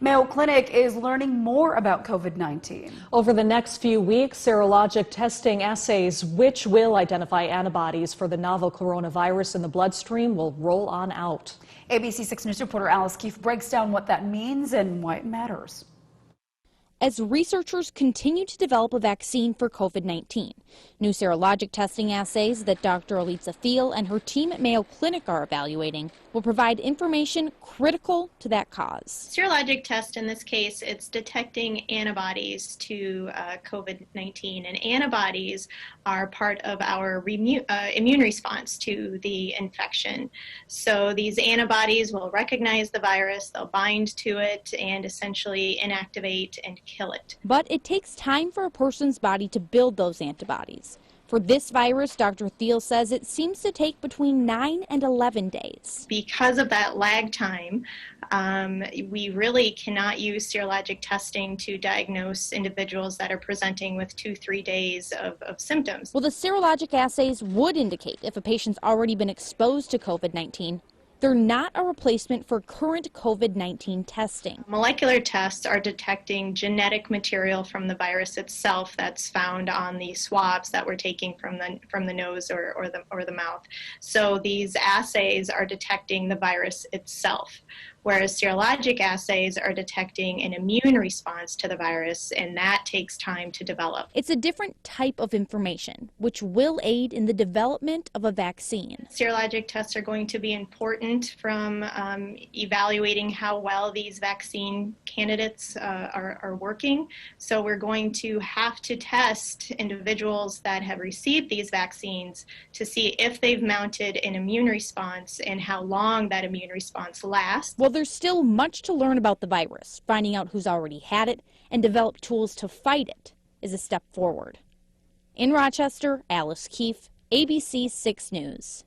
Mayo Clinic is learning more about COVID-19. Over the next few weeks, serologic testing assays, which will identify antibodies for the novel coronavirus in the bloodstream, will roll on out. ABC 6 News reporter Alice Keefe breaks down what that means and why it matters. As researchers continue to develop a vaccine for COVID-19, new serologic testing assays that Dr. Elitza Theel and her team at Mayo Clinic are evaluating will provide information critical to that cause. Serologic test, in this case, it's detecting antibodies to COVID-19, and antibodies are part of our immune response to the infection. So these antibodies will recognize the virus, they'll bind to it, and essentially inactivate and kill it. But it takes time for a person's body to build those antibodies. For this virus, Dr. Theel says it seems to take between 9 and 11 days. Because of that lag time, we really cannot use serologic testing to diagnose individuals that are presenting with 2-3 days of symptoms. Well, the serologic assays would indicate if a patient's already been exposed to COVID-19. They're not a replacement for current COVID-19 testing. Molecular tests are detecting genetic material from the virus itself that's found on the swabs that we're taking from the nose or the mouth. So these assays are detecting the virus itself, whereas serologic assays are detecting an immune response to the virus, and that takes time to develop. It's a different type of information, which will aid in the development of a vaccine. Serologic tests are going to be important from evaluating how well these vaccine candidates are working. So we're going to have to test individuals that have received these vaccines to see if they've mounted an immune response and how long that immune response lasts. Well, there's still much to learn about the virus. Finding out who's already had it and develop tools to fight it is a step forward. In Rochester, Alice Keefe, ABC 6 News.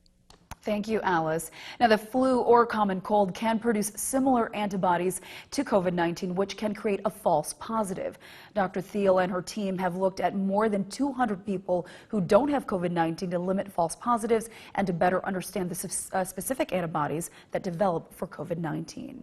Thank you, Alice. Now, the flu or common cold can produce similar antibodies to COVID-19, which can create a false positive. Dr. Theel and her team have looked at more than 200 people who don't have COVID-19 to limit false positives and to better understand the specific antibodies that develop for COVID-19.